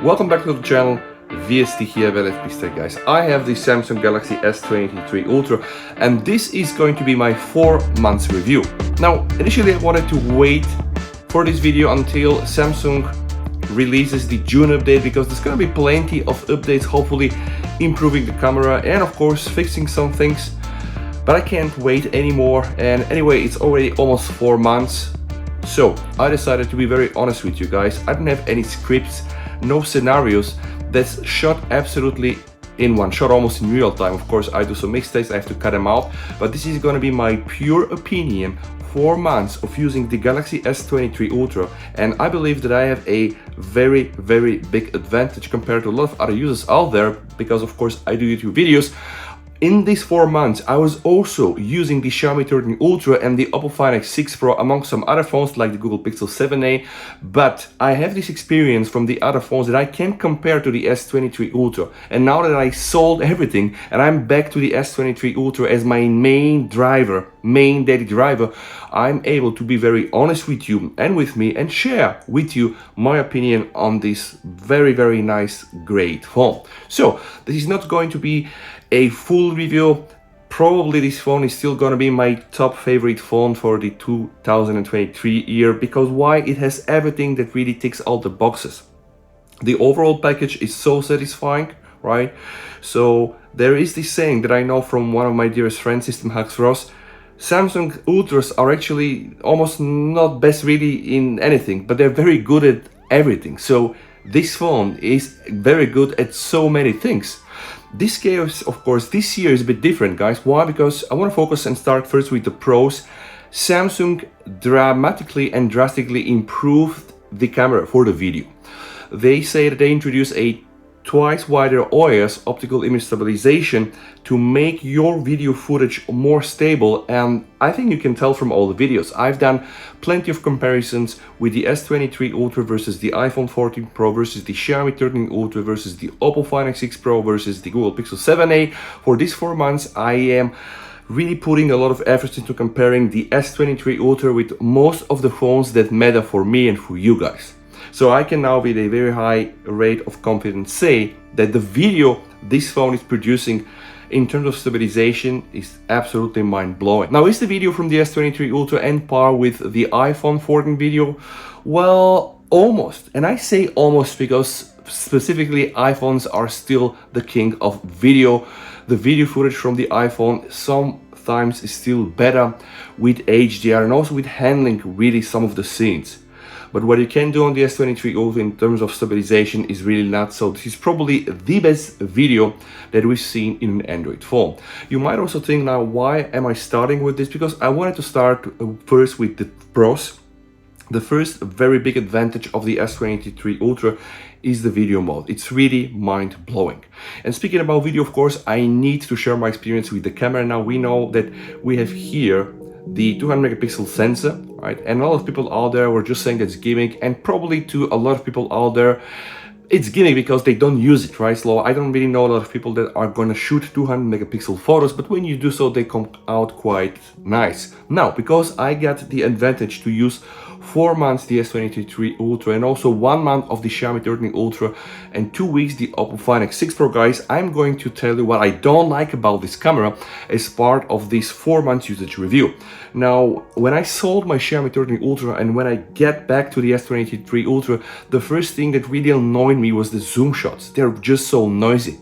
Welcome back to the channel. VST here, WLFPStech guys. I have the Samsung Galaxy S23 Ultra and this is going to be my 4 months review. Now, initially I wanted to wait for this video until Samsung releases the June update because there's gonna be plenty of updates, hopefully improving the camera and of course fixing some things. But I can't wait anymore, and anyway, it's already almost 4 months. So I decided to be very honest with you guys. I don't have any scripts, no scenarios. That's shot absolutely in one shot, almost in real time. Of course, I do some mistakes, I have to cut them out, but this is gonna be my pure opinion. 4 months of using the Galaxy S23 Ultra, and I believe that I have a very big advantage compared to a lot of other users out there, because of course I do YouTube videos. In these 4 months, I was also using the Xiaomi 13 Ultra and the Oppo Find X6 Pro among some other phones like the Google Pixel 7a, but I have this experience from the other phones that I can compare to the S23 Ultra. And now that I sold everything and I'm back to the S23 Ultra as my main daily driver, I'm able to be very honest with you and with me and share with you my opinion on this very nice, great phone. So this is not going to be a full review. Probably this phone is still gonna be my top favorite phone for the 2023 year, because why? It has everything that really ticks all the boxes. The overall package is so satisfying, right? So there is this saying that I know from one of my dearest friends, System Hacks Ross: Samsung Ultras are actually almost not best really in anything, but they're very good at everything. So this phone is very good at so many things. This case, of course, this year is a bit different, guys. Why? Because I want to focus and start first with the pros. Samsung dramatically and drastically improved the camera for the video. They say that they introduced a twice wider OIS, optical image stabilization, to make your video footage more stable, and I think you can tell from all the videos. I've done plenty of comparisons with the S23 Ultra versus the iPhone 14 Pro versus the Xiaomi 13 Ultra versus the Oppo Find X6 Pro versus the Google Pixel 7a. For these 4 months, I am really putting a lot of efforts into comparing the S23 Ultra with most of the phones that matter for me and for you guys. So I can now with a very high rate of confidence say that the video this phone is producing in terms of stabilization is absolutely mind-blowing. Now, is the video from the S23 Ultra on par with the iPhone 14 video? Well, almost. And I say almost because specifically iPhones are still the king of video. The video footage from the iPhone sometimes is still better with HDR and also with handling really some of the scenes. But what you can do on the S23 Ultra in terms of stabilization is really not. So this is probably the best video that we've seen in an Android phone. You might also think now, why am I starting with this? Because I wanted to start first with the pros. The first very big advantage of the S23 Ultra is the video mode. It's really mind-blowing. And speaking about video, of course, I need to share my experience with the camera. Now we know that we have here the 200 megapixel sensor, right? And a lot of people out there were just saying that's gimmick, and probably to a lot of people out there it's gimmick because they don't use it, right? So I don't really know a lot of people that are gonna shoot 200 megapixel photos, but when you do so, they come out quite nice. Now, because I got the advantage to use 4 months the S23 Ultra and also 1 month of the Xiaomi 13 Ultra and 2 weeks the Oppo Find X6 Pro, guys, I'm going to tell you what I don't like about this camera as part of this 4 months usage review. Now, when I sold my Xiaomi 13 Ultra and when I get back to the S23 Ultra, the first thing that really annoyed me was the zoom shots. They're just so noisy.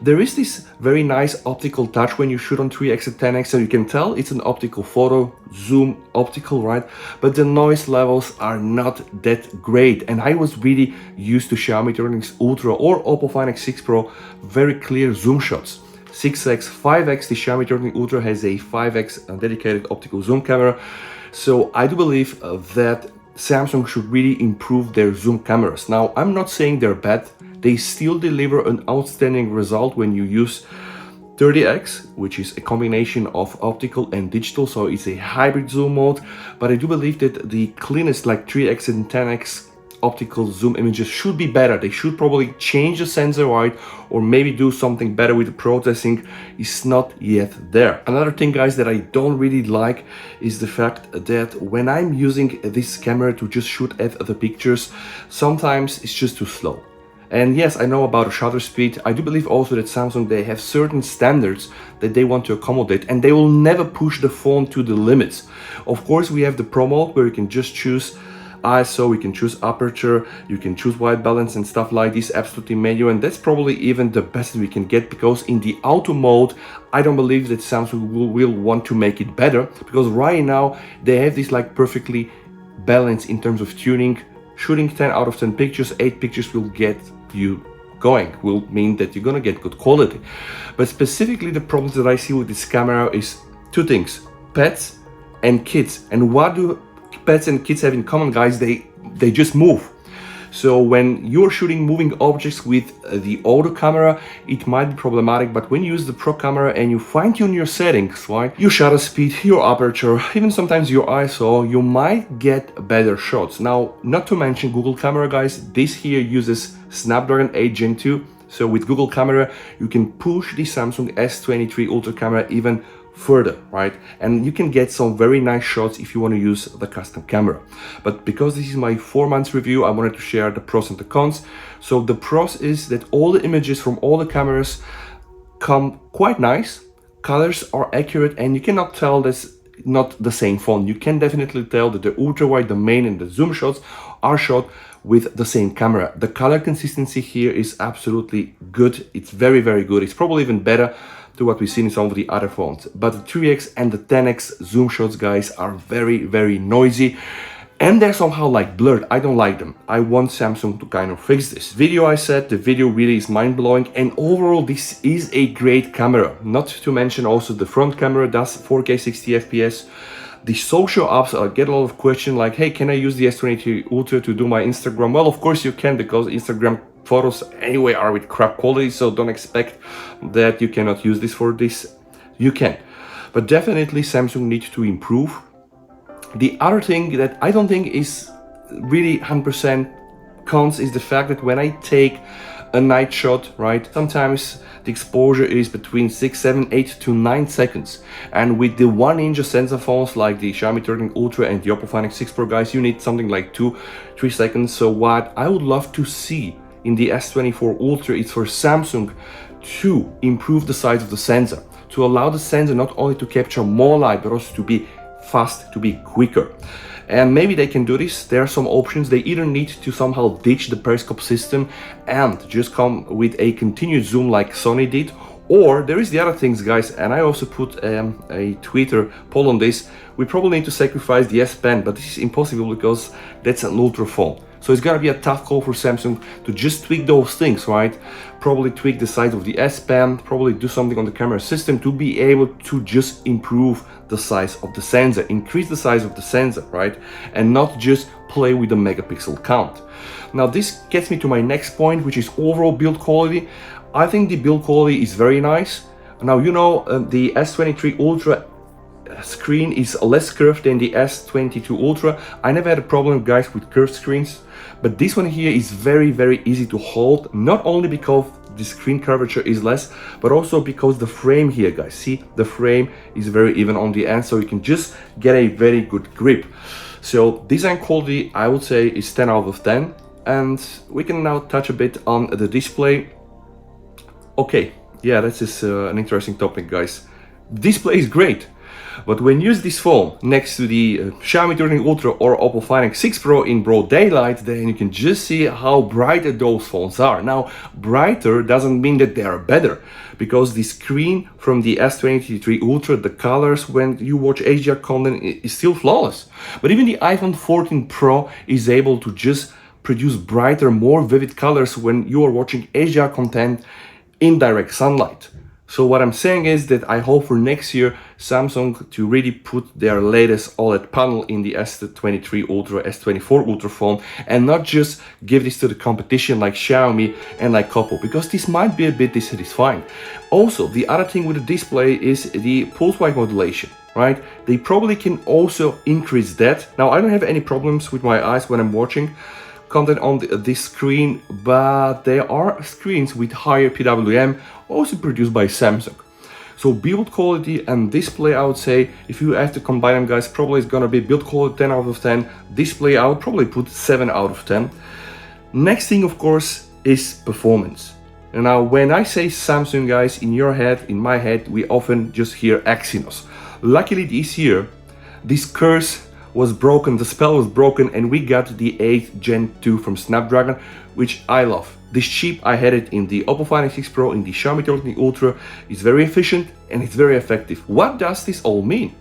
There is this very nice optical touch when you shoot on 3x and 10x, so you can tell it's an optical photo, zoom optical, right? But the noise levels are not that great, and I was really used to Xiaomi 13 Ultra or Oppo Find X6 Pro, very clear zoom shots. 6x, 5x, the Xiaomi 13 Ultra has a 5x dedicated optical zoom camera, so I do believe that Samsung should really improve their zoom cameras. Now, I'm not saying they're bad. They still deliver an outstanding result when you use 30x, which is a combination of optical and digital, so it's a hybrid zoom mode. But I do believe that the cleanest, like 3x and 10x optical zoom images should be better. They should probably change the sensor, right? Or maybe do something better with the processing. Is not yet there. Another thing, guys, that I don't really like is the fact that when I'm using this camera to just shoot at the pictures, sometimes it's just too slow. And yes, I know about the shutter speed. I do believe also that Samsung, they have certain standards that they want to accommodate, and they will never push the phone to the limits. Of course, we have the Pro mode where you can just choose ISO, you can choose aperture, you can choose white balance and stuff like this, absolutely manual, and that's probably even the best we can get, because in the auto mode, I don't believe that Samsung will want to make it better, because right now they have this like perfectly balanced in terms of tuning. Shooting 10 out of 10 pictures, 8 pictures will get you going, will mean that you're gonna get good quality. But specifically the problems that I see with this camera is two things: pets and kids. And what do pets and kids have in common, guys? They just move. So when you're shooting moving objects with the auto camera, it might be problematic, but when you use the Pro camera and you fine tune your settings, right, your shutter speed, your aperture, even sometimes your ISO, you might get better shots. Now, not to mention Google camera, guys, this here uses Snapdragon 8 Gen 2. So with Google camera, you can push the Samsung S23 Ultra camera even further, right? And you can get some very nice shots if you want to use the custom camera. But because this is my 4 months review, I wanted to share the pros and the cons. So the pros is that all the images from all the cameras come quite nice, colors are accurate, and you cannot tell this not the same phone. You can definitely tell that the ultra wide, the main and the zoom shots are shot with the same camera. The color consistency here is absolutely good. It's very, very good. It's probably even better to what we've seen in some of the other phones. But the 3x and the 10x zoom shots, guys, are very, very noisy. And they're somehow like blurred. I don't like them. I want Samsung to kind of fix this. Video, I said, the video really is mind-blowing. And overall, this is a great camera. Not to mention also the front camera does 4K 60 FPS. The social apps, I get a lot of questions like, hey, can I use the S23 Ultra to do my Instagram? Well, of course you can, because Instagram photos anyway are with crap quality, so don't expect that you cannot use this for this. You can. But definitely Samsung needs to improve. The other thing that I don't think is really 100% cons is the fact that when I take a night shot, right, sometimes the exposure is between 6, 7, 8 to 9 seconds. And with the 1-inch sensor phones like the Xiaomi 13 Ultra and the Oppo Find X6 Pro, guys, you need something like 2-3 seconds. So what I would love to see in the S24 Ultra is for Samsung to improve the size of the sensor, to allow the sensor not only to capture more light, but also to be fast, to be quicker. And maybe they can do this. There are some options. They either need to somehow ditch the periscope system and just come with a continuous zoom like Sony did, or there is the other things, guys, and I also put a Twitter poll on this. We probably need to sacrifice the S Pen, but this is impossible because that's an ultra phone. So it's gonna be a tough call for Samsung to just tweak those things, right? Probably tweak the size of the S Pen, probably do something on the camera system to be able to just improve the size of the sensor, increase the size of the sensor, right? And not just play with the megapixel count. Now this gets me to my next point, which is overall build quality. I think the build quality is very nice. Now, you know, the S23 Ultra screen is less curved than the S22 Ultra. I never had a problem, guys, with curved screens, but this one here is very, very easy to hold, not only because the screen curvature is less, but also because the frame here, guys, see, the frame is very even on the end, so you can just get a very good grip. So design quality, I would say, is 10 out of 10. And we can now touch a bit on the display. Okay, yeah, this is an interesting topic, guys. Display is great, but when you use this phone next to the Xiaomi 13 Ultra or Oppo Find X6 Pro in broad daylight, then you can just see how bright those phones are. Now, brighter doesn't mean that they are better, because the screen from the S23 Ultra, the colors when you watch HDR content is still flawless. But even the iPhone 14 Pro is able to just produce brighter, more vivid colors when you are watching HDR content in direct sunlight. So what I'm saying is that I hope for next year Samsung to really put their latest OLED panel in the S23 Ultra, S24 Ultra phone, and not just give this to the competition like Xiaomi and like Oppo, because this might be a bit dissatisfying. Also, the other thing with the display is the pulse width modulation, right? They probably can also increase that. Now, I don't have any problems with my eyes when I'm watching content on this screen, but there are screens with higher PWM also produced by Samsung. So build quality and display, I would say, if you have to combine them, guys, probably it's gonna be build quality 10 out of 10. Display, I would probably put 7 out of 10. Next thing, of course, is performance. And now when I say Samsung, guys, in your head, in my head, we often just hear Exynos. Luckily this year, this curse was broken, the spell was broken, and we got the 8th Gen 2 from Snapdragon, which I love. This chip, I had it in the Oppo Find X6 Pro, in the Xiaomi 13 Ultra, is very efficient and it's very effective. What does this all mean?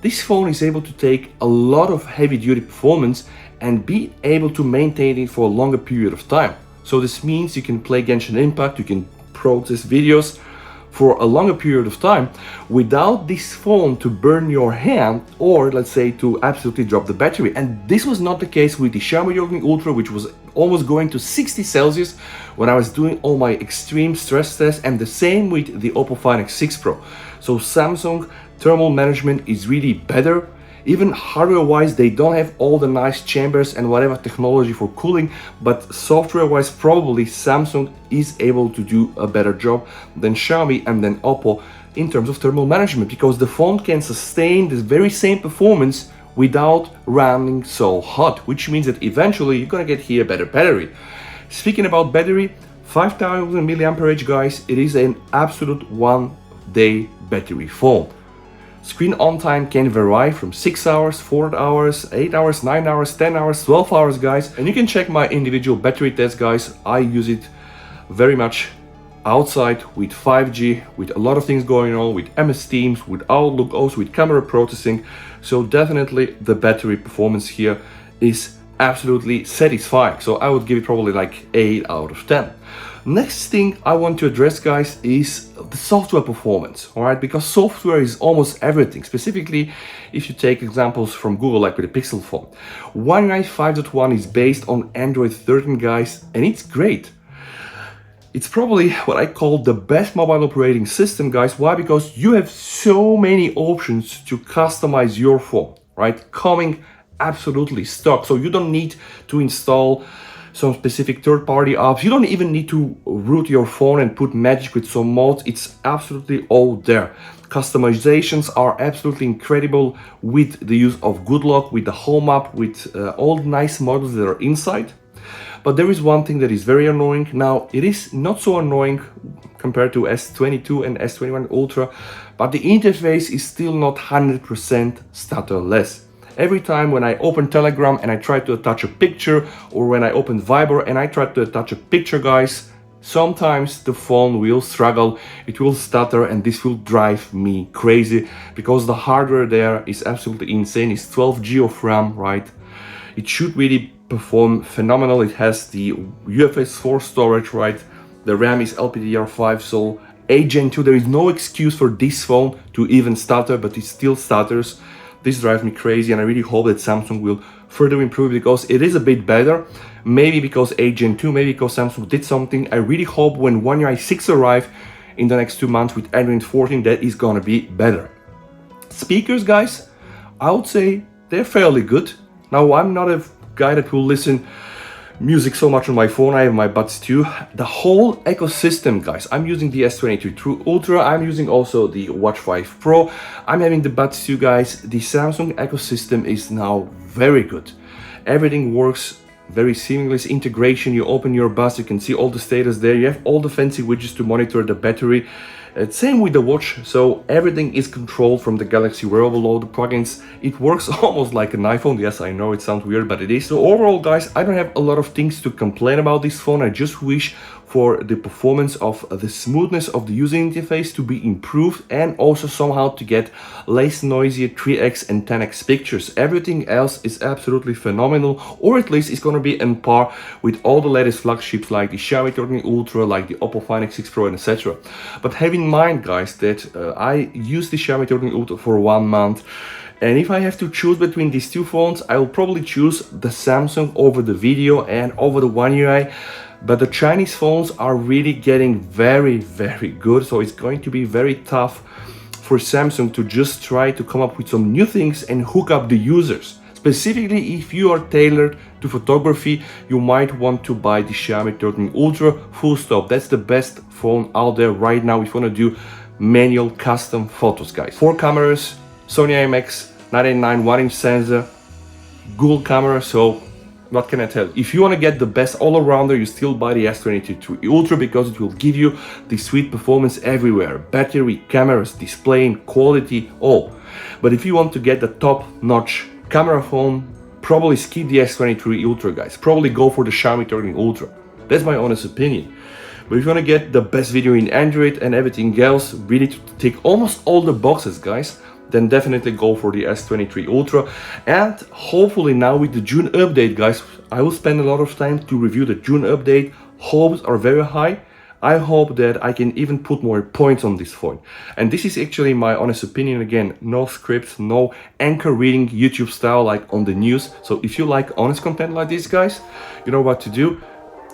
This phone is able to take a lot of heavy duty performance and be able to maintain it for a longer period of time. So this means you can play Genshin Impact, you can process videos for a longer period of time without this phone to burn your hand, or let's say to absolutely drop the battery. And this was not the case with the Xiaomi 13 Ultra, which was almost going to 60 Celsius when I was doing all my extreme stress tests, and the same with the Oppo Find X6 Pro. So Samsung thermal management is really better. Even hardware-wise, they don't have all the nice chambers and whatever technology for cooling, but software-wise, probably Samsung is able to do a better job than Xiaomi and then Oppo in terms of thermal management, because the phone can sustain this very same performance without running so hot, which means that eventually you're gonna get here a better battery. Speaking about battery, 5000 mAh, guys, it is an absolute one-day battery phone. Screen on time can vary from 6 hours, 4 hours, 8 hours, 9 hours, 10 hours, 12 hours, guys. And you can check my individual battery test, guys. I use it very much outside with 5G, with a lot of things going on, with MS Teams, with Outlook, also with camera processing. So definitely the battery performance here is absolutely satisfying. So I would give it probably like 8 out of 10. Next thing I want to address, guys, is the software performance, all right? Because software is almost everything, specifically if you take examples from Google, like with the Pixel phone. One UI 5.1 is based on Android 13, guys, and it's great. It's probably what I call the best mobile operating system, guys. Why? Because you have so many options to customize your phone, right? Coming absolutely stock, so you don't need to install some specific third-party apps. You don't even need to root your phone and put magic with some mods. It's absolutely all there. Customizations are absolutely incredible with the use of Good Lock, with the Home app, with all the nice models that are inside. But there is one thing that is very annoying. Now, it is not so annoying compared to S22 and S21 Ultra, but the interface is still not 100% stutterless. Every time when I open Telegram and I try to attach a picture, or when I open Viber and I try to attach a picture, guys, sometimes the phone will struggle, it will stutter, and this will drive me crazy because the hardware there is absolutely insane. It's 12 GB of RAM, right? It should really perform phenomenal. It has the UFS 4 storage, right? The RAM is LPDDR5, so 8 Gen 2, there is no excuse for this phone to even stutter, but it still stutters. This drives me crazy, and I really hope that Samsung will further improve, because it is a bit better. Maybe because 8 Gen 2, maybe because Samsung did something. I really hope when One UI 6 arrive in the next 2 months with Android 14, that is gonna be better. Speakers, guys, I would say they're fairly good. Now, I'm not a guy that will listen music so much on my phone. I have my Buds too. The whole ecosystem, guys, I'm using the S23 Ultra, I'm using also the Watch 5 Pro, I'm having the Buds 2, guys. The Samsung ecosystem is now very good. Everything works very seamless. Integration, you open your Buds, you can see all the status there, you have all the fancy widgets to monitor the battery. Same with the watch, so everything is controlled from the Galaxy wearable, all the plugins. It works almost like an iPhone. Yes, I know it sounds weird, but it is. So overall, guys, I don't have a lot of things to complain about this phone. I just wish for the performance of the smoothness of the user interface to be improved, and also somehow to get less noisy 3x and 10x pictures. Everything else is absolutely phenomenal, or at least it's going to be on par with all the latest flagships like the Xiaomi 13 Ultra, like the Oppo Find X6 Pro, and etc. But have in mind, guys, that I used the Xiaomi 13 Ultra for 1 month, and if I have to choose between these two phones, I will probably choose the Samsung over the video and over the One UI. But the Chinese phones are really getting very, very good, so it's going to be very tough for Samsung to just try to come up with some new things and hook up the users. Specifically, if you are tailored to photography, you might want to buy the Xiaomi 13 Ultra, full stop. That's the best phone out there right now if you want to do manual custom photos, guys. 4 cameras, Sony IMX 989 1-inch sensor, Google camera, so what can I tell? If you want to get the best all-arounder, you still buy the S23 Ultra because it will give you the sweet performance everywhere. Battery, cameras, display, quality, all. But if you want to get the top-notch camera phone, probably skip the S23 Ultra, guys. Probably go for the Xiaomi 13 Ultra. That's my honest opinion. But if you want to get the best video in Android and everything else, really to tick almost all the boxes, guys, then definitely go for the S23 Ultra. And hopefully now with the June update, guys, I will spend a lot of time to review the June update. Hopes are very high. I hope that I can even put more points on this phone. And this is actually my honest opinion. Again, no scripts, no anchor reading YouTube style like on the news. So if you like honest content like this, guys, you know what to do.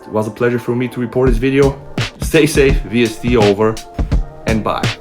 It was a pleasure for me to report this video. Stay safe, VST over, and bye.